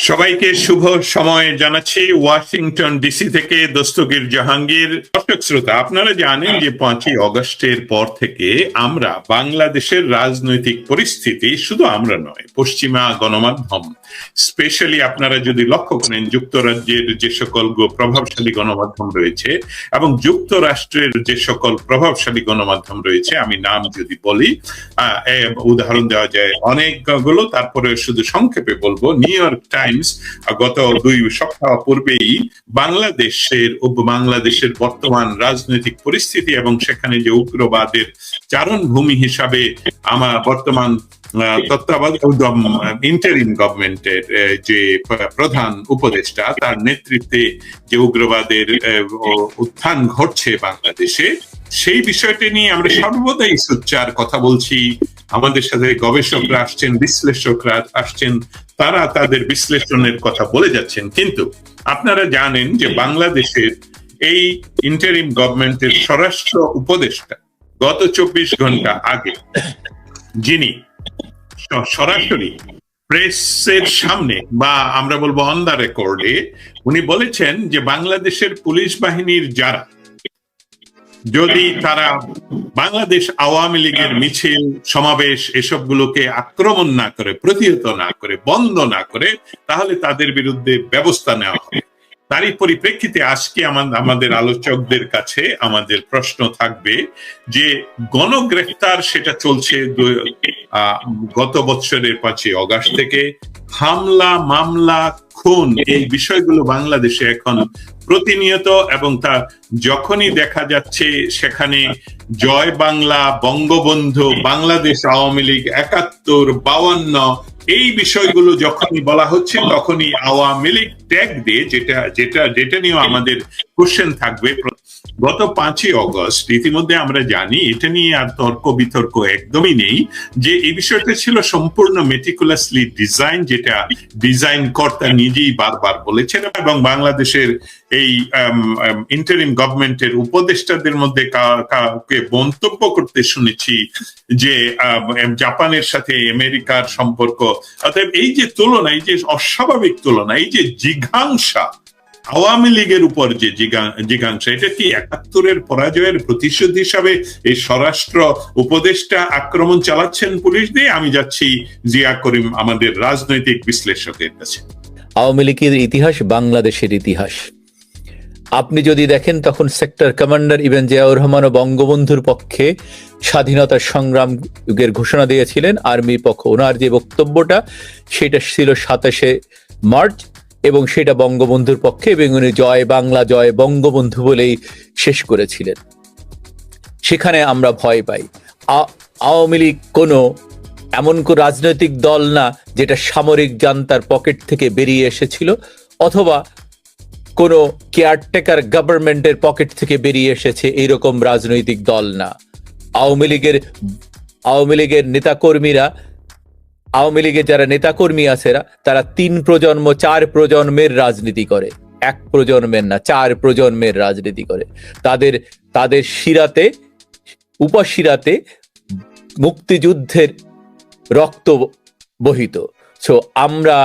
সবাইকে শুভ সময় জানাচ্ছি ওয়াশিংটন ডিসি থেকে দস্তগীর জাহাঙ্গীর। দর্শক শ্রোতা, আপনারা জানেন যে 5ই অগস্টের পর থেকে আমরা বাংলাদেশের রাজনৈতিক পরিস্থিতি, শুধু আমরা নয়, পশ্চিমা গণমাধ্যম, স্পেশালি আপনারা যদি লক্ষ্য করেন যুক্তরাজ্যের যে সকল প্রভাবশালী গণমাধ্যম রয়েছে এবং যুক্তরাষ্ট্রের যে সকল প্রভাবশালী গণমাধ্যম রয়েছে, আমি নাম যদি বলি, উদাহরণ দেওয়া যায় অনেকগুলো, তারপরে শুধু সংক্ষেপে বলবো। নিউ ইয়র্ক টাইমস গত 2 সপ্তাহ পূর্বেই বাংলাদেশের বর্তমান রাজনৈতিক পরিস্থিতি এবং সেখানে যে উগ্রবাদের চারণভূমি হিসাবে আমার বর্তমান ইন্টারিম গভর্নমেন্টের যে প্রধান উপদেষ্টা, তার নেতৃত্বে যে উগ্রবাদের উত্থান ঘটছে বাংলাদেশে, সেই বিষয়টি নিয়ে আমরা সর্বদাই সোচ্চার কথা বলছি। আমাদের সাথে গবেষকরা আসছেন, বিশ্লেষকরা আসছেন, তারা তাদের বিশ্লেষণের কথা বলে যাচ্ছেন। কিন্তু আপনারা জানেন যে বাংলাদেশের এই ইন্টারিম গভর্নমেন্টের স্বরাষ্ট্র উপদেষ্টা গত 24 ঘন্টা আগে, যিনি সরাসরি প্রেসের সামনে বা আমরা বলবো অন দা রেকর্ডে, উনি বলেছেন যে বাংলাদেশের পুলিশ বাহিনীর যারা, যদি তারা বাংলাদেশ আওয়ামী লীগের মিছিল সমাবেশ এসবগুলোকে আক্রমণ না করে, প্রতিহত না করে, বন্ধ না করে, তাহলে তাদের বিরুদ্ধে ব্যবস্থা নেওয়া হবে। তারই পরিপ্রেক্ষিতে আজকে আমাদের আলোচকদের কাছে আমাদের প্রশ্ন থাকবে যে গণগ্রেফতার সেটা চলছে গত বছরের 5ই অগস্ট থেকে। হামলা, মামলা, খুন, এই বিষয়গুলো বাংলাদেশে এখন প্রতিনিয়ত, এবং তা যখনই দেখা যাচ্ছে সেখানে জয় বাংলা, বঙ্গবন্ধু, বাংলাদেশ আওয়ামী লীগ 71, 52, এই বিষয়গুলো যখনই বলা হচ্ছে তখনই আওয়ামী লীগ ট্যাগ দিয়ে যেটা নিয়ে আমাদের কোশ্চেন থাকবে। গত 5ই অগস্ট ইতিমধ্যে আমরা জানি, এটা নিয়ে আর তর্ক বিতর্ক একদমই নেই, যে এই বিষয়টা ছিল সম্পূর্ণ মেটিকুলাসলি ডিজাইন, যেটা ডিজাইন কর্তা নিজেই বারবার বলেছেন। এবং বাংলাদেশের এই ইন্টারিম গভর্নমেন্টের উপদেষ্টাদের মধ্যে কাউকে মন্তব্য করতে শুনেছি যে জাপানের সাথে আমেরিকার সম্পর্ক, অতএব এই যে তুলনা, এই যে অস্বাভাবিক তুলনা, এই যে জিঘাংসা আওয়ামী লীগের উপর যে জিজ্ঞাসা, এটা কি 71-এর পরাজয়ের প্রতিশোধ হিসাবে এই স্বরাষ্ট্র উপদেষ্টা আক্রমণ চালাচ্ছেন পুলিশ দিয়ে? আমি যাচ্ছি জিয়া করিম, আমাদের রাজনৈতিক বিশ্লেষকের কাছে। আওয়ামী লীগের ইতিহাস বাংলাদেশের ইতিহাস। আপনি যদি দেখেন, তখন সেক্টর কমান্ডার ইবনে জিয়াউর রহমান ও বঙ্গবন্ধুর পক্ষে স্বাধীনতার সংগ্রামের ঘোষণা দিয়েছিলেন আর্মির পক্ষ। ওনার যে বক্তব্যটা সেটা ছিল 27শে মার্চ, এবং সেটা বঙ্গবন্ধুর পক্ষে, এবং উনি জয় বাংলা, জয় বঙ্গবন্ধু বলেই শেষ করেছিলেন। সেখানে আমরা ভয় পাই। আওয়ামী লীগ কোনো এমন কোন রাজনৈতিক দল না যেটা সামরিক জান্তার পকেট থেকে বেরিয়ে এসেছিল, অথবা কোনো কেয়ারটেকার গভর্নমেন্টের পকেট থেকে বেরিয়ে এসেছে, এইরকম রাজনৈতিক দল না। আওয়ামী লীগের নেতাকর্মীরা, আওয়ামী লীগের যারা নেতাকর্মী আছে, তারা 3 প্রজন্ম 4 প্রজন্মের রাজনীতি করে, 1 প্রজন্মের না, 4 প্রজন্মের রাজনীতি করে। তাদের শিরাতে, উপশিরাতে মুক্তিযুদ্ধের রক্ত বহিত। সো আমরা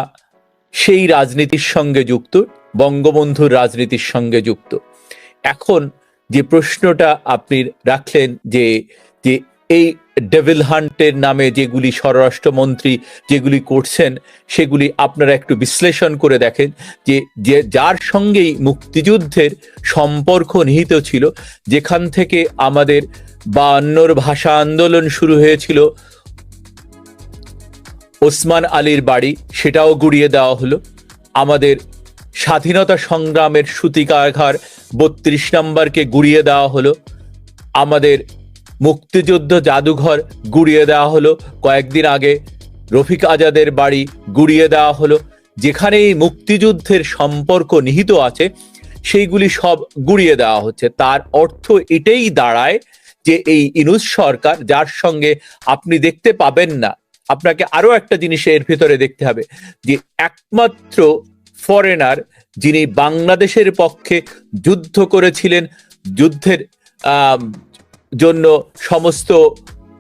সেই রাজনীতির সঙ্গে যুক্ত, বঙ্গবন্ধুর রাজনীতির সঙ্গে যুক্ত। এখন যে প্রশ্নটা আপনি রাখলেন, যে এই ডেভিল হান্টের নামে যেগুলি স্বরাষ্ট্রমন্ত্রী যেগুলি করছেন, সেগুলি আপনারা একটু বিশ্লেষণ করে দেখেন, যে যার সঙ্গেই মুক্তিযুদ্ধের সম্পর্ক নিহিত ছিল, যেখান থেকে আমাদের 52-র ভাষা আন্দোলন শুরু হয়েছিল, ওসমান আলীর বাড়ি সেটাও গুড়িয়ে দেওয়া হলো। আমাদের স্বাধীনতা সংগ্রামের সূতিকাঘর 32 নম্বরকে গুড়িয়ে দেওয়া হলো। আমাদের মুক্তিযুদ্ধ জাদুঘর গুড়িয়ে দেওয়া হলো। কয়েকদিন আগে রফিক আজাদের বাড়ি গুড়িয়ে দেওয়া হলো। যেখানে এই মুক্তিযুদ্ধের সম্পর্ক নিহিত আছে, সেইগুলি সব গুড়িয়ে দেওয়া হচ্ছে। তার অর্থ এটাই দাঁড়ায় যে এই ইউনূস সরকার, যার সঙ্গে আপনি দেখতে পাবেন না, আপনাকে আরো একটা জিনিস এর ভেতরে দেখতে হবে, যে একমাত্র ফরেনার যিনি বাংলাদেশের পক্ষে যুদ্ধ করেছিলেন, যুদ্ধের জন্য সমস্ত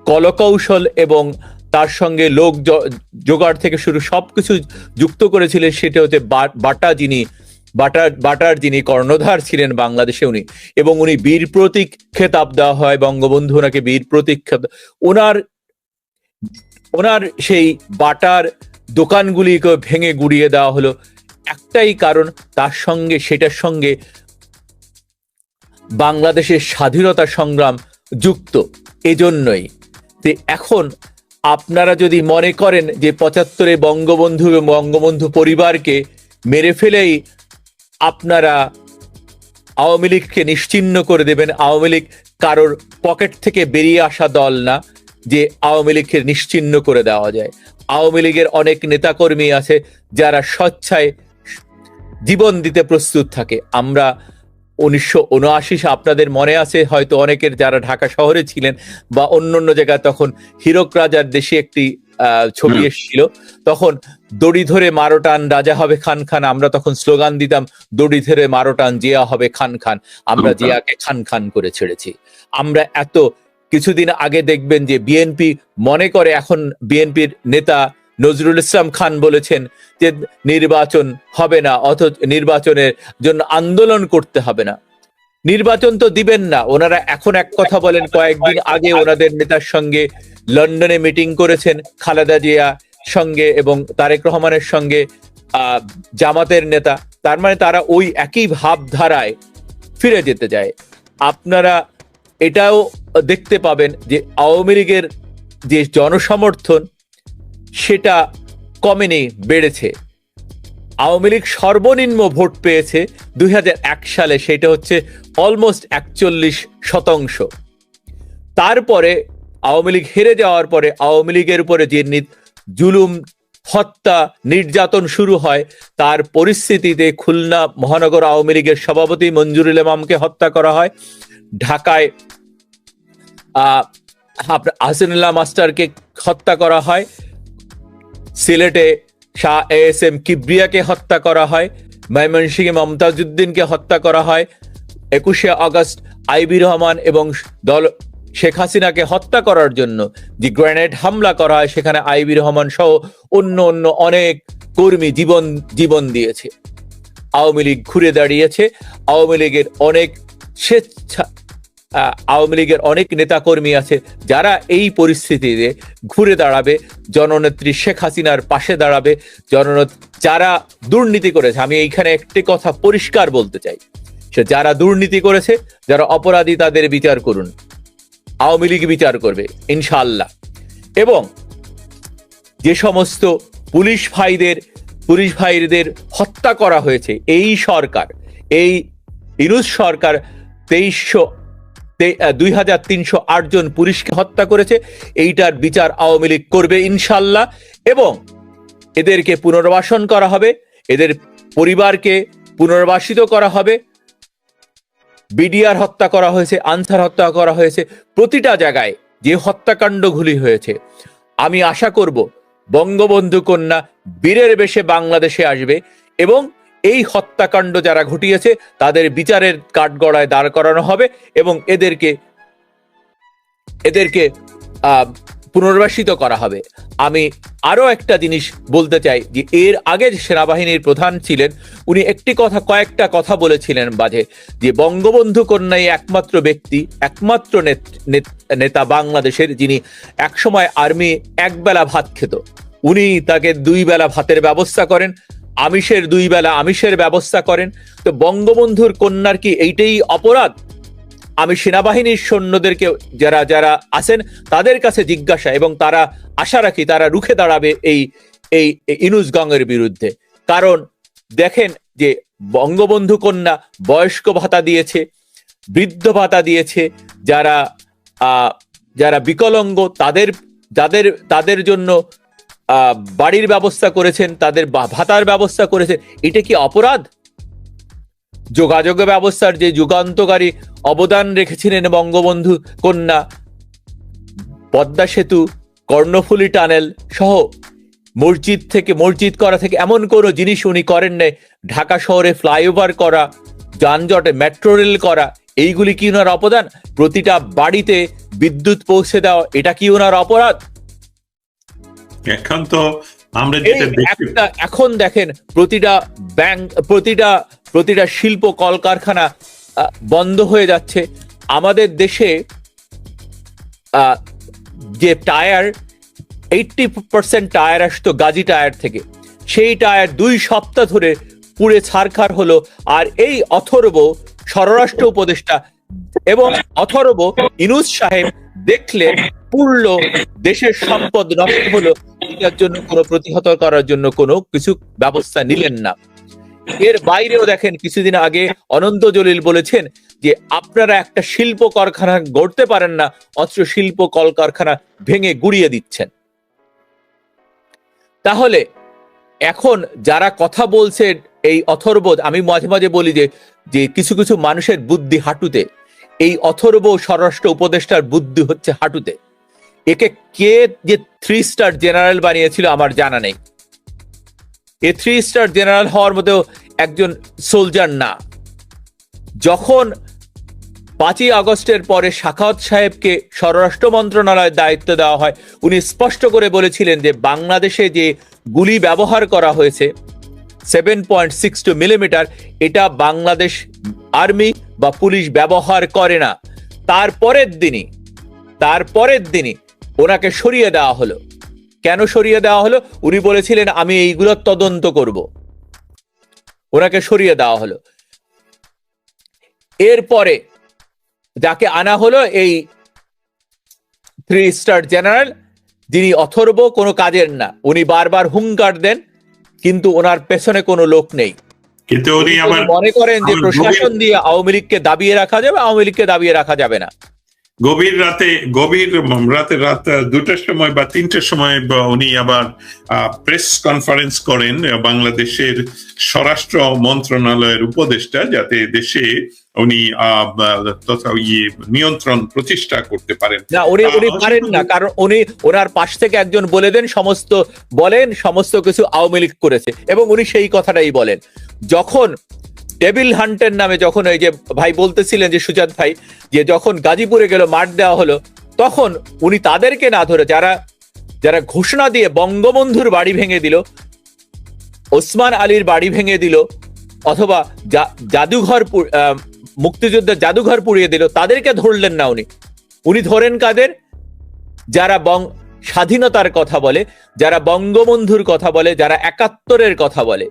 কলকৌশল এবং তার সঙ্গে লোক জোগাড় থেকে শুরু সবকিছু যুক্ত করেছিলেন, সেটা হচ্ছে বাটার যিনি কর্ণধার ছিলেন বাংলাদেশে উনি, এবং উনি বীর প্রতীক খেতাব দেওয়া হয়, বঙ্গবন্ধু ওনাকে বীর প্রতীক খেতাব, ওনার সেই বাটার দোকানগুলিকে ভেঙে গুড়িয়ে দেওয়া হলো একটাই কারণ, সেটার সঙ্গে বাংলাদেশের স্বাধীনতা সংগ্রাম যুক্ত। এজন্যই এখন আপনারা যদি মনে করেন যে 75-এ বঙ্গবন্ধু এবং বঙ্গবন্ধু পরিবারকে মেরে ফেলেই আপনারা আওয়ামী লীগকে নিশ্চিহ্ন করে দেবেন, আওয়ামী লীগ কারোর পকেট থেকে বেরিয়ে আসা দল না যে আওয়ামী লীগকে নিশ্চিহ্ন করে দেওয়া যায়। আওয়ামী লীগের অনেক নেতাকর্মী আছে যারা স্বেচ্ছায় জীবন দিতে প্রস্তুত থাকে। আমরা 1979 আপনাদের মনে আছে হয়তো অনেকের, যারা ঢাকা শহরে ছিলেন বা অন্য জায়গায়, তখন হীরক রাজার দেশে একটি ছবি এসেছিল, তখন দড়ি ধরে মারো টান রাজা হবে খান খান, আমরা তখন স্লোগান দিতাম দড়ি ধরে মারো টান জিয়া হবে খান খান, আমরা জিয়াকে খান খান করে ছেড়েছি। আমরা কিছুদিন আগে দেখবেন যে বিএনপি মনে করে, এখন বিএনপির নেতা নজরুল ইসলাম খান বলেছেন যে নির্বাচন হবে না, অথচ নির্বাচনের জন্য আন্দোলন করতে হবে না। নির্বাচন তো দিবেন না। ওনারা এখন এক কথা বলেন, কয়েকদিন আগে ওনাদের নেতার সঙ্গে লন্ডনে মিটিং করেছেন খালেদা জিয়া সঙ্গে এবং তারেক রহমানের সঙ্গে জামাতের নেতা, তার মানে তারা ওই একই ভাবধারায় ফিরে যেতে যায়। আপনারা এটাও দেখতে পাবেন যে আওয়ামী লীগের যে জনসমর্থন সেটা কমেনি, বেড়েছে। আওয়ামী লীগ সর্বনিম্ন ভোট পেয়েছে 2001 সালে, সেটা হচ্ছে অলমোস্ট 41%। তারপরে আওয়ামী লীগ হেরে যাওয়ার পরে আওয়ামী লীগের উপরে যে জুলুম, হত্যা, নির্যাতন শুরু হয়, তার পরিস্থিতিতে খুলনা মহানগর আওয়ামী লীগের সভাপতি মঞ্জুরুল ইমামকে হত্যা করা হয়, ঢাকায় হাসিনুল্লাহ মাস্টারকে হত্যা করা হয়, সিলেটে শাহ এএসএম কিবরিয়াকে হত্যা করা হয়, ময়মনসিংহে মমতাজউদ্দিনকে হত্যা করা হয়, 21শে আগস্ট আইবি রহমান এবং শেখ হাসিনাকে হত্যা করার জন্য যে গ্রেনেড হামলা করা হয়, সেখানে আইবি রহমান সহ অন্য অনেক কর্মী জীবন দিয়েছে। আওয়ামী লীগ ঘুরে দাঁড়িয়েছে। আওয়ামী লীগের অনেক নেতাকর্মী আছে যারা এই পরিস্থিতিতে ঘুরে দাঁড়াবে, জননেত্রী শেখ হাসিনার পাশে দাঁড়াবে, যারা দুর্নীতি করেছে। আমি এইখানে একটি কথা পরিষ্কার বলতে চাই, সে যারা দুর্নীতি করেছে, যারা অপরাধী, তাদের বিচার করুন, আওয়ামী লীগ বিচার করবে ইনশাআল্লাহ। এবং যে সমস্ত পুলিশ ভাইদের হত্যা করা হয়েছে, এই ইউনূস সরকার 2308 জন পুলিশকে হত্যা করেছে, এইটার বিচার আওয়ামী লীগ করবে ইনশাআল্লাহ। এবং এদেরকে পুনর্বাসন করা হবে, এদের পরিবারকে পুনর্বাসিত করা হবে। বিডিআর হত্যা করা হয়েছে, আনসার হত্যা করা হয়েছে, প্রতিটা জায়গায় যে হত্যাকাণ্ডগুলি হয়েছে, আমি আশা করব বঙ্গবন্ধু কন্যা বীরের বেশে বাংলাদেশে আসবে এবং এই হত্যাকাণ্ড যারা ঘটিয়েছে তাদের বিচারের কাঠগড়ায় দাঁড় করানো হবে এবং এদেরকে পুনর্বাসিত করা হবে। আমি আরো একটা জিনিস বলতে চাই যে এর আগে সেনাবাহিনীর প্রধান ছিলেন, উনি কয়েকটা কথা বলেছিলেন বাজে, যে বঙ্গবন্ধু কন্যাই একমাত্র ব্যক্তি, একমাত্র নেতা বাংলাদেশের যিনি একসময় আর্মি একবেলা ভাত খেত, উনি তাকে 2 বেলা ভাতের ব্যবস্থা করেন, আমিষের 2 বেলা আমিষের ব্যবস্থা করেন। তো বঙ্গবন্ধুর কন্যার কি এইটাই অপরাধ? আমি সেনাবাহিনীর সৈন্যদেরকে যারা আছেন তাদের কাছে জিজ্ঞাসা, এবং তারা আশা রাখি তারা রুখে দাঁড়াবে এই ইউনূস গঙের বিরুদ্ধে। কারণ দেখেন যে বঙ্গবন্ধু কন্যা বয়স্ক ভাতা দিয়েছে, বৃদ্ধ ভাতা দিয়েছে, যারা বিকলাঙ্গ তাদের জন্য বাড়ির ব্যবস্থা করেছেন, তাদের ভাতার ব্যবস্থা করেছেন। এটা কি অপরাধ? যোগাযোগ ব্যবস্থার যে যুগান্তকারী অবদান রেখেছিলেন বঙ্গবন্ধু কন্যা, পদ্মা সেতু, কর্ণফুলী টানেল সহ মসজিদ করা থেকে এমন কোনো জিনিস উনি করেন নাই, ঢাকা শহরে ফ্লাইওভার করা, যানজটে মেট্রো রেল করা, এইগুলি কি ওনার অবদান? প্রতিটা বাড়িতে বিদ্যুৎ পৌঁছে দেওয়া, এটা কি ওনার অপরাধ? এখন তো আমরা যেটা দেখি, এখন দেখেন প্রতিটা ব্যাংক, প্রতিটা শিল্প কলকারখানা বন্ধ হয়ে যাচ্ছে। আমাদের দেশে যে টায়ার 80% টায়ার আসতো গাজী টায়ার থেকে, সেই টায়ার 2 সপ্তাহ ধরে পুড়ে ছারখার হলো। আর এই অথর্ব স্বরাষ্ট্র উপদেষ্টা এবং অথর্ব ইউনূস সাহেব দেখলেন পুড়লো, দেশের সম্পদ নষ্ট হলো, এটার জন্য কোনো প্রতিহত করার জন্য কোনো কিছু ব্যবস্থা নিলেন না। এর বাইরেও দেখেন কিছুদিন আগে অনন্ত জলিল বলেছেন যে আপনারা একটা শিল্প কারখানা গড়তে পারেন না, অথচ শিল্প কলকারখানা ভেঙে গুড়িয়ে দিচ্ছেন। তাহলে এখন যারা কথা বলছে এই অথর্ব, আমি মাঝে মাঝে বলি যে কিছু কিছু মানুষের বুদ্ধি হাঁটুতে, এই অথর্ব স্বরাষ্ট্র উপদেষ্টার বুদ্ধি হচ্ছে হাঁটুতে। একে কে যে 3 স্টার জেনারেল বানিয়েছিল আমার জানা নেই। এ 3 স্টার জেনারেল হওয়ার মতো একজন সোলজার না। যখন 5ই আগস্টের পরে সাখাওয়াত সাহেবকে স্বরাষ্ট্র মন্ত্রণালয়ের দায়িত্ব দেওয়া হয়, উনি স্পষ্ট করে বলেছিলেন যে বাংলাদেশে যে গুলি ব্যবহার করা হয়েছে 7.62 মিলিমিটার, এটা বাংলাদেশ আর্মি বা পুলিশ ব্যবহার করে না। তারপরের দিনই ওনাকে সরিয়ে দেওয়া হলো। কেন সরিয়ে দেওয়া হলো? উনি বলেছিলেন আমি এইগুলোর তদন্ত করব, ওনাকে সরিয়ে দেওয়া হলো। এরপরে যাকে আনা হলো এই 3 স্টার জেনারেল, যিনি অথর্ব কোনো কাজের না। উনি বারবার হুঙ্কার দেন, কিন্তু ওনার পেছনে কোনো লোক নেই। কিন্তু উনি আবার মনে করেন যে প্রশাসন দিয়ে আওয়ামী লীগকে দাবিয়ে রাখা যাবে, আওয়ামী লীগকে দাবিয়ে রাখা যাবে না। গভীর রাতে রাত 2টার সময় বা 3টার সময় উনি আবার প্রেস কনফারেন্স করেন বাংলাদেশের স্বরাষ্ট্র মন্ত্রণালয়ের উপদেষ্টা, যাতে দেশে উনি তথা নিয়ন্ত্রণ প্রতিষ্ঠা করতে পারেন। না, উনি পারেন না, কারণ ওনার পাশ থেকে একজন বলে দেন সমস্ত কিছু আওয়ামী লীগ করেছে, এবং উনি সেই কথাটাই বলেন। যখন টেবিল হান্টের নামে, যখন ওই যে ভাই বলতেছিলেন যে সুজাত ভাই, যে যখন গাজীপুরে গেল মাঠ দেওয়া হলো, তখন উনি তাদেরকে না ধরে যারা ঘোষণা দিয়ে বঙ্গবন্ধুর বাড়ি ভেঙে দিল, ওসমান আলীর বাড়ি ভেঙে দিল, অথবা জাদুঘর মুক্তিযুদ্ধের জাদুঘর পুড়িয়ে দিল, তাদেরকে ধরলেন না। উনি ধরেন কাদের? যারা স্বাধীনতার কথা বলে, যারা বঙ্গবন্ধুর কথা বলে, যারা 71-এর কথা বলে,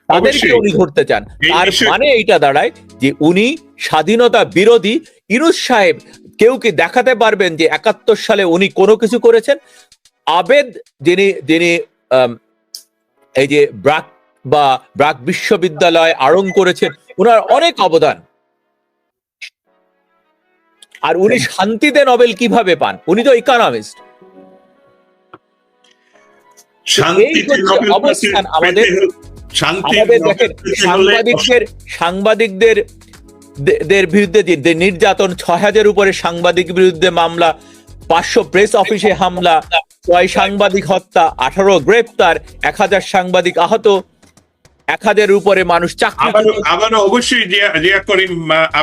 তাদেরকে উনি ধরতে চান। আর মানে এইটা দাঁড়ায় যে উনি স্বাধীনতা বিরোধী। ইউনূস সাহেব কেউ কি দেখাতে পারবেন যে 71 সালে উনি কোনো কিছু করেছেন? আবেদ, যিনি এই যে ব্রাক বিশ্ববিদ্যালয় আড়ং করেছেন, ওনার অনেক অবদান। আর উনি শান্তিতে নোবেল কিভাবে পান? উনি তো ইকোনমিস্ট। অবস্থান আমাদের দেখেন, সাংবাদিকদের বিরুদ্ধে যে নির্যাতন, 6000 উপরে সাংবাদিক বিরুদ্ধে মামলা, 500 প্রেস অফিসে হামলা, 6 সাংবাদিক হত্যা, 18 গ্রেপ্তার, 1000 সাংবাদিক আহত, 1000 উপরে মানুষ চাকরি। আবার অবশ্যই জিয়া করিম,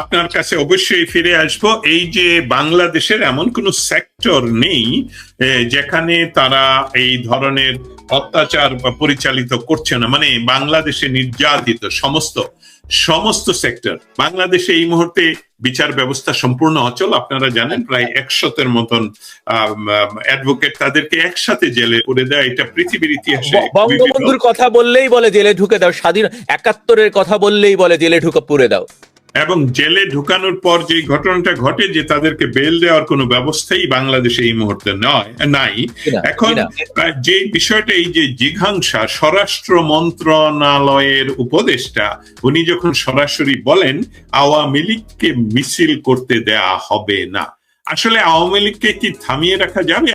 আপনার কাছে অবশ্যই ফিরে আসবো। এই যে বাংলাদেশের এমন কোন সেক্টর নেই যেখানে তারা এই ধরনের অত্যাচার পরিচালিত করছে না, মানে বাংলাদেশে নির্যাতিত সমস্ত সেক্টর। বাংলাদেশে এই মুহূর্তে বিচার ব্যবস্থা সম্পূর্ণ অচল। আপনারা জানেন প্রায় 100-এর মতন অ্যাডভোকেট, তাদেরকে একসাথে জেলে পুরে দেয়। এটা পৃথিবীর ইতিহাসে, বঙ্গবন্ধুর কথা বললেই বলে জেলে ঢুকে দাও, স্বাধীন 71-এর কথা বললেই বলে জেলে ঢুকে পুরে দাও। এবং জেলে ঢুকানোর পর যে ঘটনাটা ঘটে যে তাদেরকে বেল দেওয়ার কোনো ব্যবস্থাই বাংলাদেশে এই মুহূর্তে নাই। এখন যে বিষয়টা, এই যে জিঘাংসা, স্বরাষ্ট্র মন্ত্রণালয়ের উপদেষ্টা উনি যখন সরাসরি বলেন আওয়ামী লীগকে মিছিল করতে দেয়া হবে না, আসলে আওয়ামী লীগকে কি থামিয়ে রাখা যাবে?